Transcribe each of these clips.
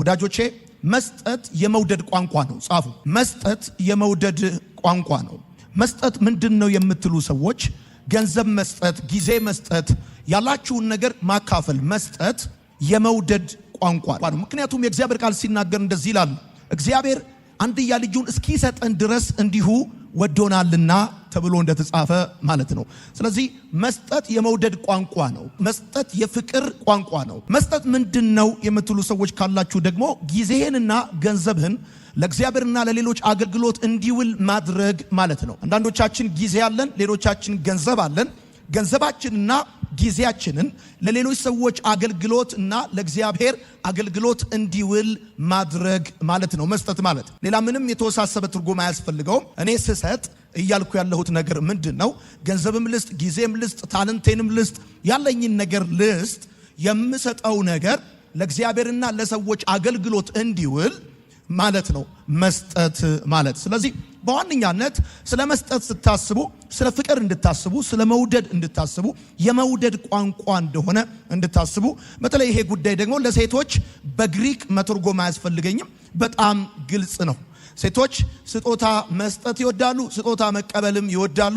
ወዳጆቼ መስጠት የመውደድ ቋንቋ ነው። ጻፉ። መስጠት የመውደድ ቋንቋ ነው። መስጠት ምንድነው የምትሉ ሰዎች ገንዘብ መስጠት፣ ጊዜ መስጠት፣ ያላችሁን ነገር ማካፈል መስጠት የመውደድ ቋንቋ ነው። ምክንያቱም የእግዚአብሔር ቃል ሲናገር እንደዚህ ይላል፣ እግዚአብሔር አንድያ ልጁን እስኪሰጠን ድረስ እንዲሁ ወዶናልና ተብሎ እንደተጻፈ ማለት ነው። ስለዚህ መስጠት የመውደድ ቋንቋ ነው። መስጠት የፍቅር ቋንቋ ነው። መስጠት ምንድነው የምትሉ ሰዎች ካላችሁ ደግሞ ጊዜህንና ገንዘብህን ለእግዚአብሔርና ለሌሎች አገልግሎት እንዲውል ማድረግ ማለት ነው። አንዳንዶቻችን ጊዜ አለን፣ ሌሎቻችን ገንዘብ አለን። ገንዘባችንና ጊዜያችንን ለሌሎች ሰዎች አገልግሎትና ለእግዚአብሔር አገልግሎት እንዲውል ማድረግ ማለት ነው መስጠት ማለት። ሌላ ምንም የተወሳሰበ ትርጉም አያስፈልገውም። እኔ ስሰጥ እያልኩ ያለሁት ነገር ምንድነው? ገንዘብም ልስጥ፣ ጊዜም ልስጥ፣ ታለንቴንም ልስጥ፣ ያለኝን ነገር ልስጥ። የምሰጠው ነገር ለእግዚአብሔርና ለሰዎች አገልግሎት እንዲውል ማለት ነው መስጠት ማለት። ስለዚህ በዋነኛነት ስለ መስጠት ስታስቡ ስለ ፍቅር እንድታስቡ፣ ስለ መውደድ እንድታስቡ፣ የመውደድ ቋንቋ እንደሆነ እንድታስቡ። በተለይ ይሄ ጉዳይ ደግሞ ለሴቶች በግሪክ መተርጎም አያስፈልገኝም፣ በጣም ግልጽ ነው። ሴቶች ስጦታ መስጠት ይወዳሉ፣ ስጦታ መቀበልም ይወዳሉ።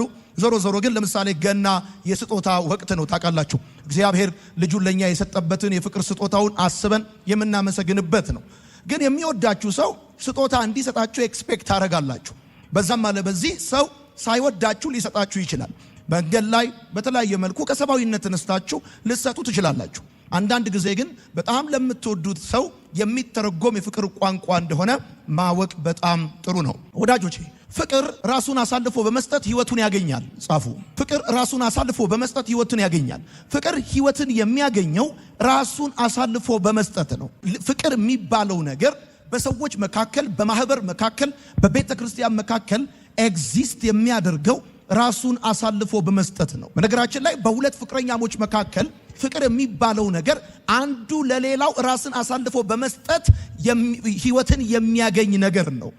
ዞሮ ግን ለምሳሌ ገና የስጦታ ወቅት ነው። ታውቃላችሁ፣ እግዚአብሔር ልጁን ለኛ የሰጠበትን የፍቅር ስጦታውን አስበን የምናመሰግንበት ነው። ግን የሚወዳችሁ ሰው ስጦታ እንዲሰጣችሁ ኤክስፔክት ታደርጋላችሁ። በዛም አለ በዚህ ሰው ሳይወዳችሁ ሊሰጣችሁ ይችላል። በእንገል ላይ በተለያየ መልኩ ከሰባዊነት ተነስታችሁ ልትሰጡ ትችላላችሁ። አንዳንድ ጊዜ ግን በጣም ለምትወዱት ሰው የሚተረጎም የፍቅር ቋንቋ እንደሆነ ማወቅ በጣም ጥሩ ነው። ወዳጆቼ ፍቅር ራሱን አሳልፎ በመስጠት ህይወቱን ያገኛል። ጻፉ። ፍቅር ራሱን አሳልፎ በመስጠት ህይወትን ያገኛል። ፍቅር ህይወትን የሚያገኘው ራሱን አሳልፎ በመስጠት ነው። ፍቅር የሚባለው ነገር በሰዎች መካከል፣ በማህበር መካከል፣ በቤተ ክርስቲያን መካከል ኤግዚስት የሚያደርገው ራሱን አሳልፎ በመስጠት ነው። በነገራችን ላይ በሁለት ፍቅረኛሞች መካከል ፍቅር የሚባለው ነገር አንዱ ለሌላው ራስን አሳልፎ በመስጠት ህይወትን የሚያገኝ ነገር ነው።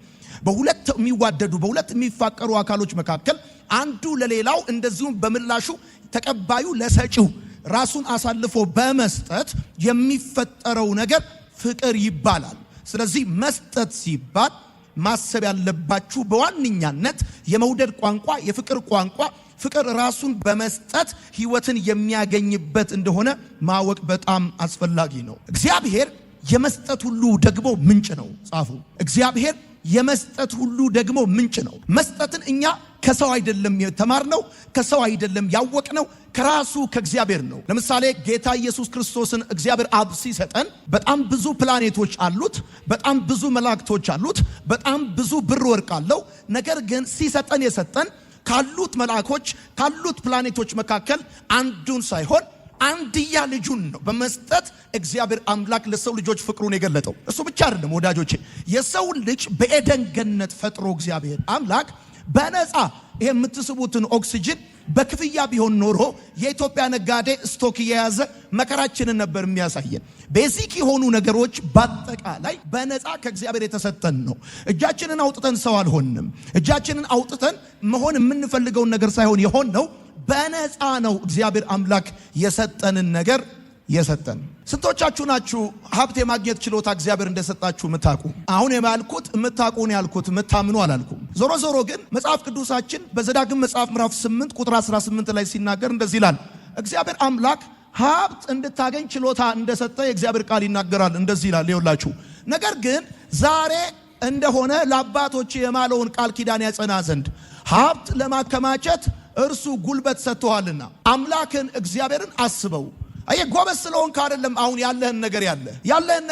በሁለት የሚዋደዱ በሁለት የሚፋቀሩ አካሎች መካከል አንዱ ለሌላው እንደዚሁም በምላሹ ተቀባዩ ለሰጪው ራሱን አሳልፎ በመስጠት የሚፈጠረው ነገር ፍቅር ይባላል። ስለዚህ መስጠት ሲባል ማሰብ ያለባችሁ በዋነኛነት የመውደድ ቋንቋ፣ የፍቅር ቋንቋ ፍቅር ራሱን በመስጠት ህይወትን የሚያገኝበት እንደሆነ ማወቅ በጣም አስፈላጊ ነው። እግዚአብሔር የመስጠት ሁሉ ደግሞ ምንጭ ነው። ጻፉ። እግዚአብሔር የመስጠት ሁሉ ደግሞ ምንጭ ነው። መስጠትን እኛ ከሰው አይደለም የተማርነው፣ ከሰው አይደለም ያወቅነው፣ ከራሱ ከእግዚአብሔር ነው። ለምሳሌ ጌታ ኢየሱስ ክርስቶስን እግዚአብሔር አብ ሲሰጠን በጣም ብዙ ፕላኔቶች አሉት፣ በጣም ብዙ መላእክቶች አሉት፣ በጣም ብዙ ብር ወርቅ አለው። ነገር ግን ሲሰጠን የሰጠን ካሉት መላእኮች ካሉት ፕላኔቶች መካከል አንዱን ሳይሆን አንድያ ልጁን ነው በመስጠት እግዚአብሔር አምላክ ለሰው ልጆች ፍቅሩን የገለጠው። እሱ ብቻ አይደለም ወዳጆቼ፣ የሰውን ልጅ በኤደን ገነት ፈጥሮ እግዚአብሔር አምላክ በነፃ ይሄ የምትስቡትን ኦክሲጅን በክፍያ ቢሆን ኖሮ የኢትዮጵያ ነጋዴ ስቶክ የያዘ መከራችንን ነበር የሚያሳየን። ቤዚክ የሆኑ ነገሮች በአጠቃላይ በነፃ ከእግዚአብሔር የተሰጠን ነው። እጃችንን አውጥተን ሰው አልሆንም። እጃችንን አውጥተን መሆን የምንፈልገውን ነገር ሳይሆን የሆን ነው በነፃ ነው እግዚአብሔር አምላክ የሰጠንን ነገር የሰጠን። ስንቶቻችሁ ናችሁ ሀብት የማግኘት ችሎታ እግዚአብሔር እንደሰጣችሁ የምታውቁ? አሁን የማልኩት የምታውቁን ያልኩት የምታምኑ አላልኩም። ዞሮ ግን መጽሐፍ ቅዱሳችን በዘዳግም መጽሐፍ ምዕራፍ 8 ቁጥር 18 ላይ ሲናገር እንደዚህ ይላል። እግዚአብሔር አምላክ ሀብት እንድታገኝ ችሎታ እንደሰጠ የእግዚአብሔር ቃል ይናገራል። እንደዚህ ይላል፣ ይኸውላችሁ ነገር ግን ዛሬ እንደሆነ ለአባቶች የማለውን ቃል ኪዳን ያጸና ዘንድ ሀብት ለማከማቸት እርሱ ጉልበት ሰጥቷልና አምላክን እግዚአብሔርን አስበው። አየ ጎበዝ ስለሆንክ አይደለም አሁን ያለህን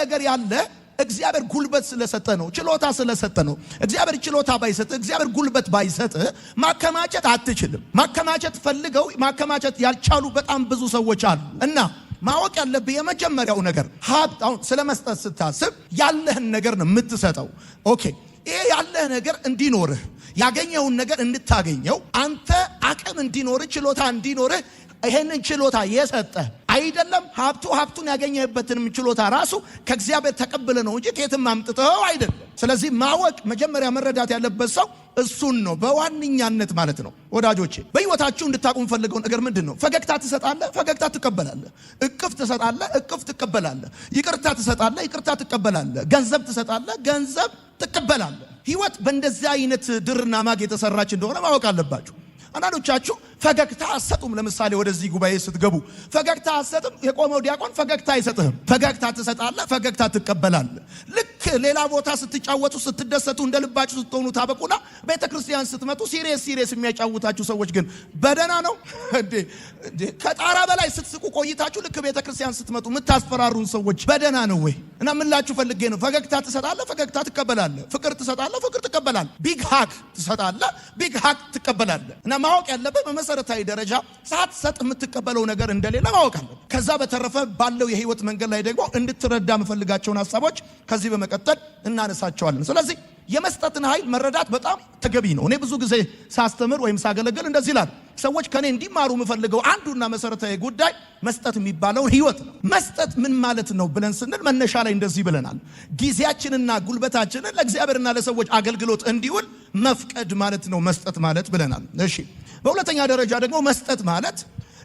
ነገር ያለ እግዚአብሔር ጉልበት ስለሰጠ ነው፣ ችሎታ ስለሰጠ ነው። እግዚአብሔር ችሎታ ባይሰጥ፣ እግዚአብሔር ጉልበት ባይሰጥ ማከማቸት አትችልም። ማከማቸት ፈልገው ማከማቸት ያልቻሉ በጣም ብዙ ሰዎች አሉ። እና ማወቅ ያለብህ የመጀመሪያው ነገር ሀብት፣ አሁን ስለመስጠት ስታስብ ያለህን ነገር ነው የምትሰጠው። ኦኬ፣ ይሄ ያለህ ነገር እንዲኖርህ ያገኘውን ነገር እንድታገኘው አንተ አቅም እንዲኖርህ ችሎታ እንዲኖርህ ይሄንን ችሎታ የሰጠ አይደለም ሀብቱን ያገኘህበትንም ችሎታ ራሱ ከእግዚአብሔር ተቀብለ ነው እንጂ ከየትም አምጥተው አይደለም። ስለዚህ ማወቅ መጀመሪያ መረዳት ያለበት ሰው እሱን ነው በዋንኛነት ማለት ነው። ወዳጆቼ በህይወታችሁ እንድታቁም ፈልገው ነገር ምንድነው? ፈገግታ ትሰጣለህ፣ ፈገግታ ትቀበላለህ። እቅፍ ትሰጣለህ፣ እቅፍ ትቀበላለህ። ይቅርታ ትሰጣለህ፣ ይቅርታ ትቀበላለህ። ገንዘብ ትሰጣለህ፣ ገንዘብ ትቀበላለህ። ህይወት በእንደዚህ አይነት ድርና ማግ የተሰራች እንደሆነ ማወቅ አለባችሁ። አንዳንዶቻችሁ ፈገግታ አሰጡም። ለምሳሌ ወደዚህ ጉባኤ ስትገቡ ፈገግታ አሰጥም። የቆመው ዲያቆን ፈገግታ አይሰጥህም። ፈገግታ ትሰጣለህ፣ ፈገግታ ትቀበላለህ። ልክ ሌላ ቦታ ስትጫወቱ ስትደሰቱ እንደልባችሁ ስትሆኑ ታበቁና ቤተክርስቲያን ስትመጡ ሲሪየስ የሚያጫውታችሁ ሰዎች ግን በደና ነው እንዴ? ከጣራ በላይ ስትስቁ ቆይታችሁ ልክ ቤተክርስቲያን ስትመጡ የምታስፈራሩን ሰዎች በደና ነው ወይ? እና ምን ላችሁ ፈልጌ ነው፣ ፈገግታ ትሰጣለህ፣ ፈገግታ ትቀበላለህ። ፍቅር ትሰጣለህ፣ ፍቅር ትቀበላለህ። ቢግ ሃክ ትሰጣለህ፣ ቢግ ሃክ ትቀበላለህ። እና ማወቅ ያለበት በመሰረታዊ ደረጃ ሳትሰጥ የምትቀበለው ነገር እንደሌለ ማወቅ አለበት። ከዛ በተረፈ ባለው የህይወት መንገድ ላይ ደግሞ እንድትረዳ የምፈልጋቸውን ሐሳቦች ከዚህ በመቀጠል እናነሳቸዋለን። ስለዚህ የመስጠትን ኃይል መረዳት በጣም ተገቢ ነው። እኔ ብዙ ጊዜ ሳስተምር ወይም ሳገለግል እንደዚህ ይላል፣ ሰዎች ከኔ እንዲማሩ የምፈልገው አንዱና መሰረታዊ ጉዳይ መስጠት የሚባለው ህይወት ነው። መስጠት ምን ማለት ነው ብለን ስንል መነሻ ላይ እንደዚህ ብለናል፣ ጊዜያችንና ጉልበታችንን ለእግዚአብሔርና ለሰዎች አገልግሎት እንዲውል መፍቀድ ማለት ነው መስጠት ማለት ብለናል። እሺ፣ በሁለተኛ ደረጃ ደግሞ መስጠት ማለት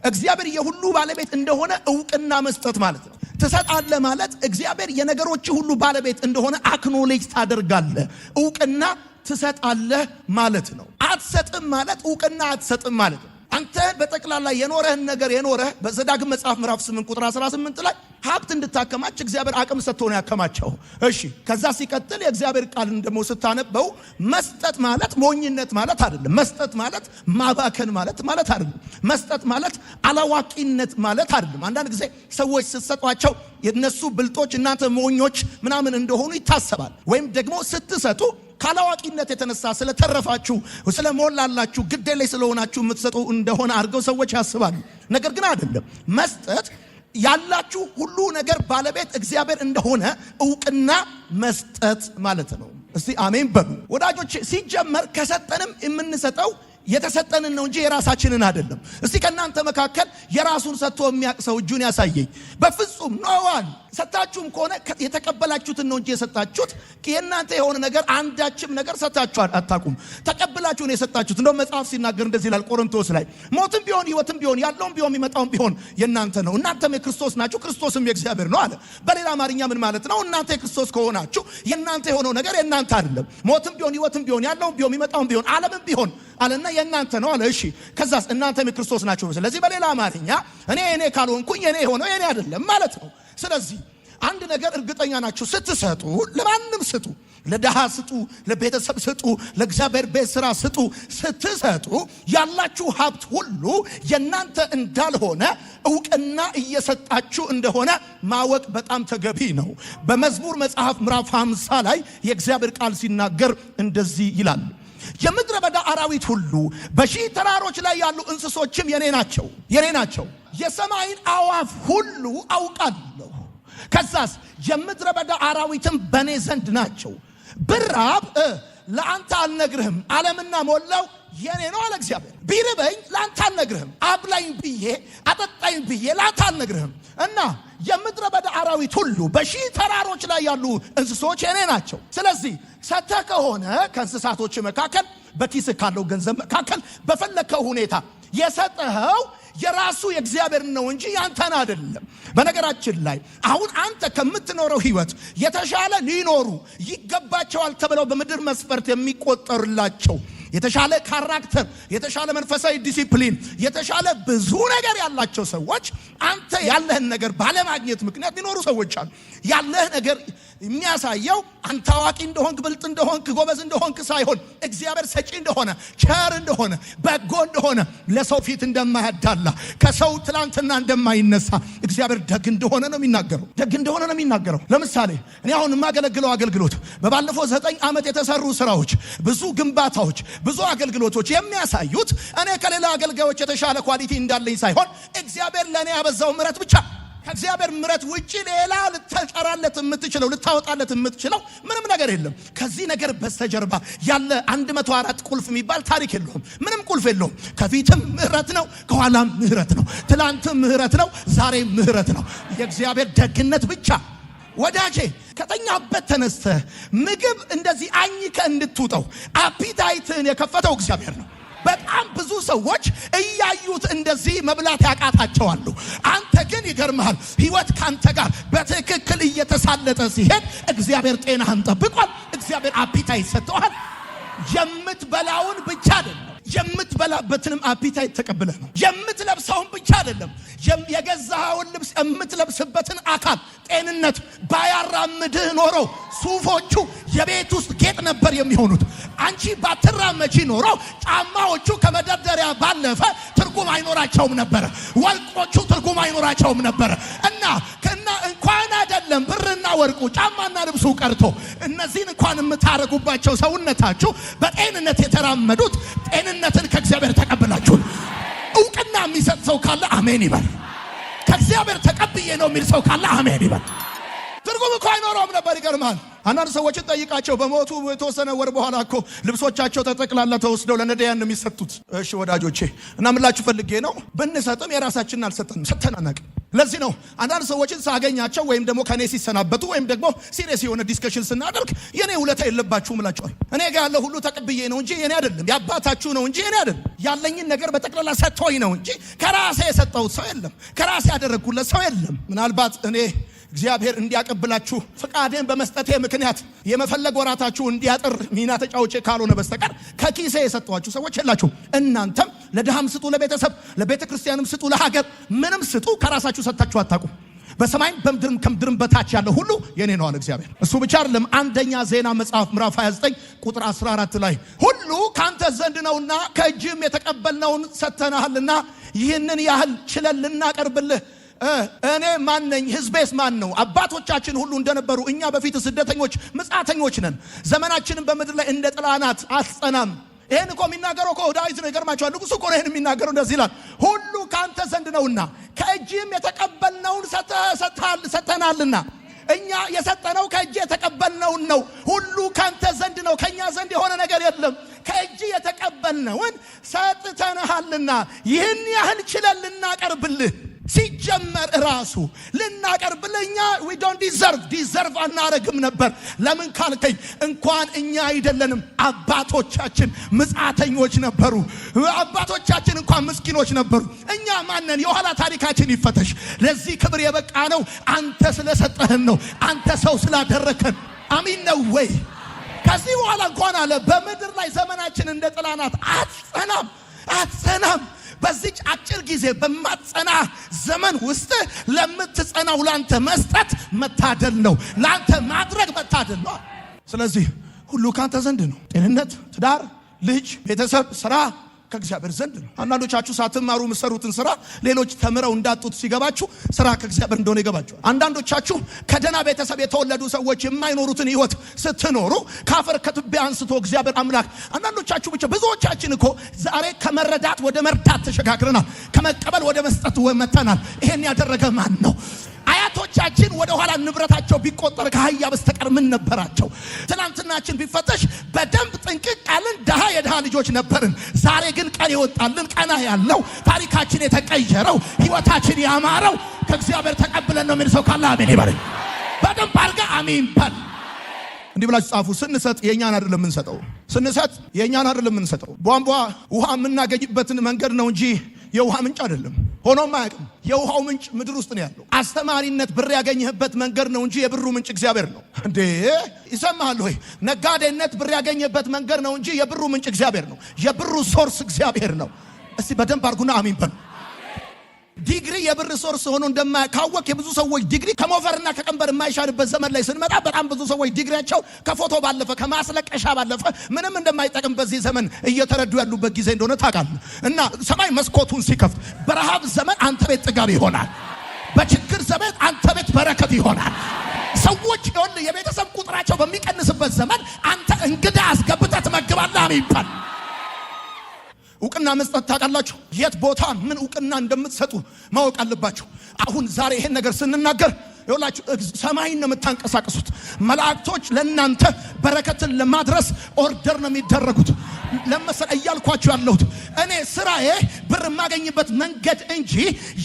እግዚአብሔር የሁሉ ባለቤት እንደሆነ እውቅና መስጠት ማለት ነው። ትሰጣለህ ማለት እግዚአብሔር የነገሮች ሁሉ ባለቤት እንደሆነ አክኖሌጅ ታደርጋለህ፣ እውቅና ትሰጣለህ ማለት ነው። አትሰጥም ማለት እውቅና አትሰጥም ማለት ነው። አንተ በጠቅላላ የኖረህን ነገር የኖረህ በዘዳግም መጽሐፍ ምዕራፍ 8 ቁጥር 18 ላይ ሀብት እንድታከማች እግዚአብሔር አቅም ሰጥቶ ነው ያከማቸው። እሺ፣ ከዛ ሲቀጥል የእግዚአብሔር ቃል እንደሞ ስታነበው መስጠት ማለት ሞኝነት ማለት አይደለም። መስጠት ማለት ማባከን ማለት አይደለም። መስጠት ማለት አላዋቂነት ማለት አይደለም። አንዳንድ ጊዜ ሰዎች ስትሰጧቸው የነሱ ብልጦች እናንተ ሞኞች ምናምን እንደሆኑ ይታሰባል። ወይም ደግሞ ስትሰጡ ካላዋቂነት የተነሳ ስለተረፋችሁ ስለሞላላችሁ ግዴ ላይ ስለሆናችሁ የምትሰጡ እንደሆነ አድርገው ሰዎች ያስባሉ። ነገር ግን አይደለም። መስጠት ያላችሁ ሁሉ ነገር ባለቤት እግዚአብሔር እንደሆነ እውቅና መስጠት ማለት ነው። እስቲ አሜን በሉ ወዳጆች። ሲጀመር ከሰጠንም የምንሰጠው የተሰጠንን ነው እንጂ የራሳችንን አይደለም። እስቲ ከናንተ መካከል የራሱን ሰጥቶ የሚያቅሰው እጁን ያሳየኝ። በፍጹም ኖዋን ሰጣችሁም ከሆነ የተቀበላችሁትን ነው እንጂ የሰጣችሁት የናንተ የሆነ ነገር አንዳችም ነገር ሰጣችሁ አታውቁም። ተቀበላችሁ ነው የሰጣችሁት። እንደው መጽሐፍ ሲናገር እንደዚህ ይላል ቆሮንቶስ ላይ፣ ሞትም ቢሆን ህይወትም ቢሆን ያለውም ቢሆን የሚመጣውም ቢሆን የናንተ ነው፣ እናንተም የክርስቶስ ናችሁ፣ ክርስቶስም የእግዚአብሔር ነው አለ። በሌላ አማርኛ ምን ማለት ነው? እናንተ የክርስቶስ ከሆናችሁ የናንተ የሆነው ነገር የናንተ አይደለም። ሞትም ቢሆን ህይወትም ቢሆን ያለውም ቢሆን የሚመጣውም ቢሆን ዓለምም ቢሆን አለና የናንተ ነው አለ። እሺ፣ ከዛስ እናንተም የክርስቶስ ናችሁ። ስለዚህ በሌላ አማርኛ እኔ ካልሆንኩኝ የኔ የሆነው የኔ አይደለም ማለት ነው። ስለዚህ አንድ ነገር እርግጠኛ ናችሁ፣ ስትሰጡ ለማንም ስጡ፣ ለደሃ ስጡ፣ ለቤተሰብ ስጡ፣ ለእግዚአብሔር ቤት ስራ ስጡ። ስትሰጡ ያላችሁ ሀብት ሁሉ የናንተ እንዳልሆነ እውቅና እየሰጣችሁ እንደሆነ ማወቅ በጣም ተገቢ ነው። በመዝሙር መጽሐፍ ምዕራፍ 50 ላይ የእግዚአብሔር ቃል ሲናገር እንደዚህ ይላል፣ የምድረ በዳ አራዊት ሁሉ በሺህ ተራሮች ላይ ያሉ እንስሶችም የኔ ናቸው። የሰማይን አዋፍ ሁሉ አውቃለሁ። ከዛስ የምድረ በዳ አራዊትም በኔ ዘንድ ናቸው። ብራብ ለአንተ አልነግርህም፣ ዓለምና ሞላው የኔ ነው አለ እግዚአብሔር። ቢርበኝ ለአንተ አልነግርህም፣ አብላኝ ብዬ አጠጣኝ ብዬ ለአንተ አልነግርህም። እና የምድረ በዳ አራዊት ሁሉ በሺህ ተራሮች ላይ ያሉ እንስሶች የኔ ናቸው። ስለዚህ ሰተህ ከሆነ ከእንስሳቶች መካከል በኪስ ካለው ገንዘብ መካከል በፈለከው ሁኔታ የሰጠኸው የራሱ የእግዚአብሔር ነው እንጂ ያንተን አይደለም። በነገራችን ላይ አሁን አንተ ከምትኖረው ህይወት የተሻለ ሊኖሩ ይገባቸዋል ተብለው በምድር መስፈርት የሚቆጠርላቸው የተሻለ ካራክተር፣ የተሻለ መንፈሳዊ ዲሲፕሊን፣ የተሻለ ብዙ ነገር ያላቸው ሰዎች አንተ ያለህን ነገር ባለማግኘት ምክንያት ሊኖሩ ሰዎች አሉ። ያለህ ነገር የሚያሳየው አንተ አዋቂ እንደሆንክ፣ ብልጥ እንደሆንክ፣ ጎበዝ እንደሆንክ ሳይሆን እግዚአብሔር ሰጪ እንደሆነ፣ ቸር እንደሆነ፣ በጎ እንደሆነ፣ ለሰው ፊት እንደማያዳላ፣ ከሰው ትላንትና እንደማይነሳ እግዚአብሔር ደግ እንደሆነ ነው የሚናገረው። ለምሳሌ እኔ አሁን የማገለግለው አገልግሎት በባለፈው 9 ዓመት የተሰሩ ስራዎች፣ ብዙ ግንባታዎች፣ ብዙ አገልግሎቶች የሚያሳዩት እኔ ከሌላ አገልጋዮች የተሻለ ኳሊቲ እንዳለኝ ሳይሆን እግዚአብሔር ለኔ ያበዛው ምሕረት ብቻ። ከእግዚአብሔር ምሕረት ውጪ ሌላ ልትጠራለት የምትችለው ልታወጣለት የምትችለው ምንም ነገር የለም። ከዚህ ነገር በስተጀርባ ያለ 104 ቁልፍ የሚባል ታሪክ የለውም። ምንም ቁልፍ የለውም። ከፊትም ምሕረት ነው፣ ከኋላም ምሕረት ነው፣ ትላንትም ምሕረት ነው፣ ዛሬም ምሕረት ነው። የእግዚአብሔር ደግነት ብቻ። ወዳጄ ከተኛበት ተነስተህ ምግብ እንደዚህ አኝከ እንድትውጠው አፒታይትን የከፈተው እግዚአብሔር ነው። በጣም ብዙ ሰዎች እያዩት እንደዚህ መብላት ያቃታቸዋሉ። አንተ ግን ይገርምሃል፣ ህይወት ካንተ ጋር በትክክል እየተሳለጠ ሲሄድ እግዚአብሔር ጤናህን ጠብቋል። እግዚአብሔር አፒታይት ሰጥቷል። የምትበላውን ብቻ አይደለም የምትበላበትንም አፒታይት ተቀብለህ ነው። የምትለብሰውን ብቻ አይደለም የገዛኸውን ልብስ የምትለብስበትን አካል ጤንነት ባያራምድህ ኖሮ ሱፎቹ የቤት ውስጥ ጌጥ ነበር የሚሆኑት። አንቺ ባትራመጂ ኖሮ ጫማዎቹ ከመደርደሪያ ባለፈ ትርጉም አይኖራቸውም ነበር። ወርቆቹ ትርጉም አይኖራቸውም ነበር። እና እንኳን አይደለም ብርና ወርቁ ጫማና ልብሱ ቀርቶ እነዚህን እንኳን የምታረጉባቸው ሰውነታችሁ በጤንነት የተራመዱት ጤንነትን ከእግዚአብሔር ተቀብላችሁ። እውቅና የሚሰጥ ሰው ካለ አሜን ይበል። ከእግዚአብሔር ተቀብዬ ነው የሚል ሰው ካለ አሜን ይበል። ትርጉም እኮ አይኖረውም ነበር። ይገርማል። አንዳንድ ሰዎችን ጠይቃቸው በሞቱ የተወሰነ ወር በኋላ እኮ ልብሶቻቸው ተጠቅላላ ተወስደው ለነዳያን የሚሰጡት። እሺ ወዳጆቼ እና ምላችሁ ፈልጌ ነው ብንሰጥም የራሳችንን አልሰጠንም፣ ሰተናናቅ። ለዚህ ነው አንዳንድ ሰዎችን ሳገኛቸው ወይም ደግሞ ከኔ ሲሰናበቱ ወይም ደግሞ ሲሪየስ የሆነ ዲስከሽን ስናደርግ የኔ ውለታ የለባችሁም እላቸዋለሁ። እኔ ጋር ያለው ሁሉ ተቀብዬ ነው እንጂ የኔ አይደለም። ያባታችሁ ነው እንጂ የኔ አይደለም። ያለኝን ነገር በጠቅላላ ሰጥቶኝ ነው እንጂ ከራሴ የሰጠሁት ሰው የለም። ከራሴ ያደረግኩለት ሰው የለም። ምናልባት እኔ እግዚአብሔር እንዲያቀብላችሁ ፍቃዴን በመስጠቴ ምክንያት የመፈለግ ወራታችሁ እንዲያጥር ሚና ተጫውቼ ካልሆነ በስተቀር ከኪሴ የሰጠኋችሁ ሰዎች የላችሁም። እናንተም ለድሃም ስጡ፣ ለቤተሰብ ለቤተ ክርስቲያንም ስጡ፣ ለሀገር ምንም ስጡ። ከራሳችሁ ሰጥታችሁ አታውቁም። በሰማይም በምድርም ከምድርም በታች ያለው ሁሉ የኔ ነው አለ እግዚአብሔር። እሱ ብቻ አይደለም። አንደኛ ዜና መጽሐፍ ምዕራፍ 29 ቁጥር 14 ላይ ሁሉ ካንተ ዘንድ ነውና ከእጅም የተቀበልነውን ሰጥተናልና ይህንን ያህል ችለን ልናቀርብልህ እኔ ማን ነኝ? ህዝቤስ ማን ነው? አባቶቻችን ሁሉ እንደነበሩ እኛ በፊት ስደተኞች ምጻተኞች ነን። ዘመናችንን በምድር ላይ እንደ ጥላ ናት፣ አትጸናም። ይሄን እኮ የሚናገረው እኮ ዳዊት ነው። ይገርማችኋል። ንጉሡ እኮ ነው ይሄን የሚናገረው። እንደዚህ ይላል፣ ሁሉ ካንተ ዘንድ ነውና ከእጅም የተቀበልነውን ሰጥተናልና። እኛ የሰጠነው ከእጅ የተቀበልነውን ነው። ሁሉ ካንተ ዘንድ ነው። ከኛ ዘንድ የሆነ ነገር የለም። ከእጅ የተቀበልነውን ሰጥተናልና ይህን ያህል ችለን ልናቀርብልህ ሲጀመር ራሱ ልናቀርብልኛ we don't deserve አናረግም ነበር። ለምን ካልከኝ እንኳን እኛ አይደለንም አባቶቻችን ምጻተኞች ነበሩ። አባቶቻችን እንኳን ምስኪኖች ነበሩ። እኛ ማነን? የኋላ ታሪካችን ይፈተሽ። ለዚህ ክብር የበቃ ነው አንተ ስለሰጠህን ነው፣ አንተ ሰው ስላደረከን። አሚን ነው ወይ? ከዚህ በኋላ እንኳን አለ በምድር ላይ ዘመናችን እንደ ጥላ ናት፣ አትጸናም። በዚህ አጭር ጊዜ በማትጸና ዘመን ውስጥ ለምትጸናው ላንተ መስጠት መታደል ነው። ላንተ ማድረግ መታደል ነው። ስለዚህ ሁሉ ካንተ ዘንድ ነው። ጤንነት፣ ትዳር፣ ልጅ፣ ቤተሰብ፣ ስራ ከእግዚአብሔር ዘንድ ነው። አንዳንዶቻችሁ ሳትማሩ የምትሰሩትን ስራ ሌሎች ተምረው እንዳጡት ሲገባችሁ ስራ ከእግዚአብሔር እንደሆነ ይገባችኋል። አንዳንዶቻችሁ ከደህና ቤተሰብ የተወለዱ ሰዎች የማይኖሩትን ህይወት ስትኖሩ ካፈር ከትቢያ አንስቶ እግዚአብሔር አምላክ አንዳንዶቻችሁ ብቻ ብዙዎቻችን እኮ ዛሬ ከመረዳት ወደ መርዳት ተሸጋግረናል። ከመቀበል ወደ መስጠት መተናል። ይሄን ያደረገ ማን ነው? አያቶቻችን ወደ ኋላ ንብረታቸው ቢቆጠር ከአህያ በስተቀር ምን ነበራቸው? ትናንትናችን ቢፈተሽ በደንብ ጥንቅቅ ያልን ድሃ የድሃ ልጆች ነበርን። ዛሬ ግን ቀን የወጣልን ቀና ያለው ታሪካችን የተቀየረው ህይወታችን ያማረው ከእግዚአብሔር ተቀብለን ነው የሚል ሰው ካለ አሜን ይበል። በደንብ አድርጋ አሜን በል። እንዲህ ብላችሁ ጻፉ። ስንሰጥ የኛን አይደለም የምንሰጠው። ስንሰጥ የኛን አይደለም የምንሰጠው። ቧንቧ ውሃ የምናገኝበትን መንገድ ነው እንጂ የውሃ ምንጭ አይደለም። ሆኖም አያውቅም። የውሃው ምንጭ ምድር ውስጥ ነው ያለው። አስተማሪነት ብር ያገኘህበት መንገድ ነው እንጂ የብሩ ምንጭ እግዚአብሔር ነው። እንዴ ይሰማሃል ወይ? ነጋዴነት ብር ያገኘበት መንገድ ነው እንጂ የብሩ ምንጭ እግዚአብሔር ነው። የብሩ ሶርስ እግዚአብሔር ነው። እስቲ በደንብ አድርጉና አሜን በል። ዲግሪ የብር ሶርስ ሆኖ እንደማያካወቅ የብዙ ሰዎች ዲግሪ ከሞፈርና ከቀንበር የማይሻልበት ዘመን ላይ ስንመጣ በጣም ብዙ ሰዎች ዲግሪያቸው ከፎቶ ባለፈ ከማስለቀሻ ባለፈ ምንም እንደማይጠቅም በዚህ ዘመን እየተረዱ ያሉበት ጊዜ እንደሆነ ታውቃለህ። እና ሰማይ መስኮቱን ሲከፍት በረሃብ ዘመን አንተ ቤት ጥጋብ ይሆናል። በችግር ዘመን አንተ ቤት በረከት ይሆናል። ሰዎች የቤተሰብ ቁጥራቸው በሚቀንስበት ዘመን አንተ እንግዳ አስገብተህ ትመግባለህ። አሜን። እውቅና መስጠት ታውቃላችሁ? የት ቦታ ምን እውቅና እንደምትሰጡ ማወቅ አለባችሁ። አሁን ዛሬ ይሄን ነገር ስንናገር ይኸውላችሁ ሰማይን ነው የምታንቀሳቅሱት። መላእክቶች ለእናንተ በረከትን ለማድረስ ኦርደር ነው የሚደረጉት። ለምሳሌ እያልኳችሁ ያለሁት እኔ ስራዬ ብር የማገኝበት መንገድ እንጂ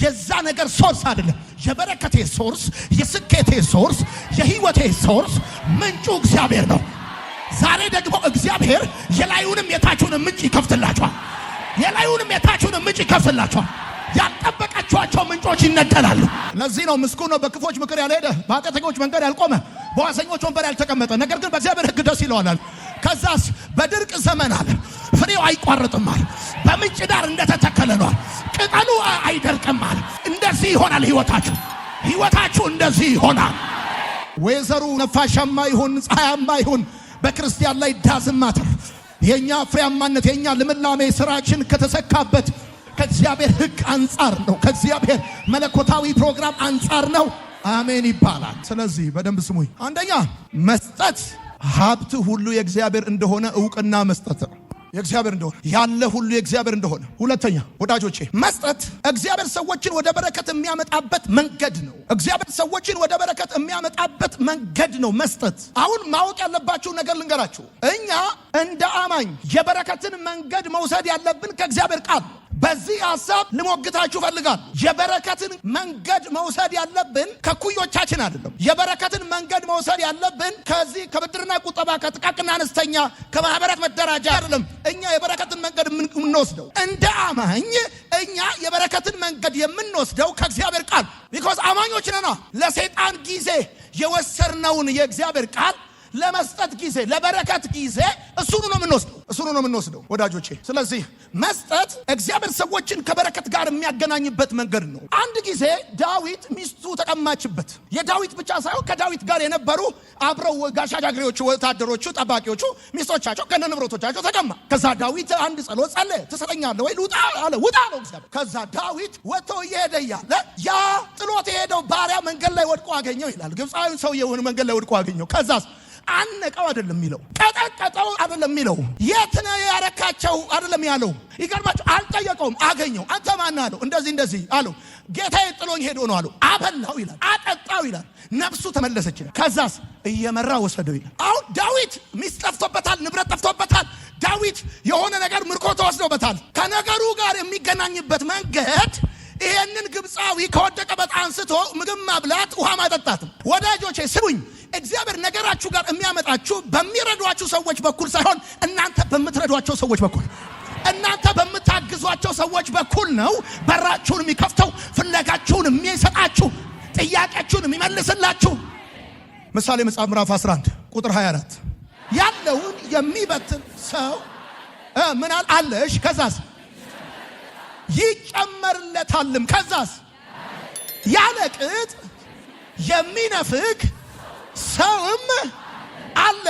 የዛ ነገር ሶርስ አይደለም። የበረከቴ ሶርስ፣ የስኬቴ ሶርስ፣ የህይወቴ ሶርስ ምንጩ እግዚአብሔር ነው። ዛሬ ደግሞ እግዚአብሔር የላዩንም የታችሁንም ምንጭ ይከፍትላችኋል። የላዩንም የታችሁንም ምንጭ ይከፍትላችኋል። ያልጠበቃችኋቸው ምንጮች ይነቀላሉ። ለዚህ ነው ምስጉን ነው በክፎች ምክር ያልሄደ፣ በኃጢአተኞች መንገድ ያልቆመ፣ በዋዘኞች ወንበር ያልተቀመጠ፣ ነገር ግን በእግዚአብሔር ሕግ ደስ ይለዋል። ከዛስ በድርቅ ዘመን አለ ፍሬው አይቋረጥም አለ። በምንጭ ዳር እንደተተከለ ነው፣ ቅጠሉ አይደርቅም አለ። እንደዚህ ይሆናል ህይወታችሁ እንደዚህ ይሆናል። ወይዘሩ ነፋሻማ ይሁን ፀሐያማ ይሁን በክርስቲያን ላይ ዳዝማተር የኛ ፍሬያማነት የኛ ልምላሜ ስራችን ከተሰካበት ከእግዚአብሔር ሕግ አንጻር ነው። ከእግዚአብሔር መለኮታዊ ፕሮግራም አንጻር ነው። አሜን ይባላል። ስለዚህ በደንብ ስሙኝ። አንደኛ መስጠት ሀብት ሁሉ የእግዚአብሔር እንደሆነ እውቅና መስጠት ነው። የእግዚአብሔር እንደሆነ ያለ ሁሉ የእግዚአብሔር እንደሆነ። ሁለተኛ ወዳጆቼ መስጠት እግዚአብሔር ሰዎችን ወደ በረከት የሚያመጣበት መንገድ ነው። እግዚአብሔር ሰዎችን ወደ በረከት የሚያመጣበት መንገድ ነው መስጠት። አሁን ማወቅ ያለባችሁ ነገር ልንገራችሁ። እኛ እንደ አማኝ የበረከትን መንገድ መውሰድ ያለብን ከእግዚአብሔር ቃል ነው። በዚህ ሐሳብ ልሞግታችሁ ፈልጋለሁ። የበረከትን መንገድ መውሰድ ያለብን ከኩዮቻችን አይደለም። የበረከትን መንገድ መውሰድ ያለብን ከዚህ ከብድርና ቁጠባ ከጥቃቅንና አነስተኛ ከማህበራት መደራጃ አይደለም። እኛ የበረከትን መንገድ የምንወስደው እንደ አማኝ እኛ የበረከትን መንገድ የምንወስደው ከእግዚአብሔር ቃል ቢኮዝ አማኞች ነና። ለሰይጣን ጊዜ የወሰርነውን የእግዚአብሔር ቃል ለመስጠት ጊዜ ለበረከት ጊዜ እሱኑ ነው የምንወስደው ወዳጆቼ። ስለዚህ መስጠት እግዚአብሔር ሰዎችን ከበረከት ጋር የሚያገናኝበት መንገድ ነው። አንድ ጊዜ ዳዊት ሚስቱ ተቀማችበት። የዳዊት ብቻ ሳይሆን ከዳዊት ጋር የነበሩ አብረው ጋሻ ጃግሬዎቹ፣ ወታደሮቹ፣ ጠባቂዎቹ ሚስቶቻቸው ከነ ንብረቶቻቸው ተቀማ። ከዛ ዳዊት አንድ ጸሎት ጸለየ። ትሰጠኛለህ ወይ? ልውጣ አለ። ውጣ ነው እግዚአብሔር። ከዛ ዳዊት ወጥቶ እየሄደ እያለ ያ ጥሎት የሄደው ባሪያ መንገድ ላይ ወድቆ አገኘው ይላል። ግብፃዊውን ሰውዬውን መንገድ ላይ ወድቆ አገኘው። ከዛስ አነቀው አይደለም የሚለው፣ ቀጠቀጠው አይደለም የሚለው፣ የት ነው ያረካቸው አይደለም ያለው። ይገርማችሁ አልጠየቀውም። አገኘው። አንተ ማን አለው። እንደዚህ አለው። ጌታዬ ጥሎኝ ሄዶ ነው አለው። አበላው ይላል፣ አጠጣው ይላል። ነፍሱ ተመለሰች ይላል። ከዛስ እየመራ ወሰደው ይላል። አሁን ዳዊት ሚስት ጠፍቶበታል፣ ንብረት ጠፍቶበታል። ዳዊት የሆነ ነገር ምርኮ ተወስዶበታል። ከነገሩ ጋር የሚገናኝበት መንገድ ይሄንን ግብፃዊ ከወደቀበት አንስቶ ምግብ ማብላት፣ ውሃ ማጠጣት። ወዳጆቼ ስሙኝ፣ እግዚአብሔር ነገራችሁ ጋር የሚያመጣችሁ በሚረዷችሁ ሰዎች በኩል ሳይሆን እናንተ በምትረዷቸው ሰዎች በኩል፣ እናንተ በምታግዟቸው ሰዎች በኩል ነው። በራችሁን የሚከፍተው፣ ፍለጋችሁን የሚሰጣችሁ፣ ጥያቄያችሁን የሚመልስላችሁ። ምሳሌ መጽሐፍ ምዕራፍ 11 ቁጥር 24 ያለውን የሚበትን ሰው ምን አለሽ? ከዛስ ይጨመርለታልም። ከዛስ ያለ ቅጥ የሚነፍግ ሰውም አለ።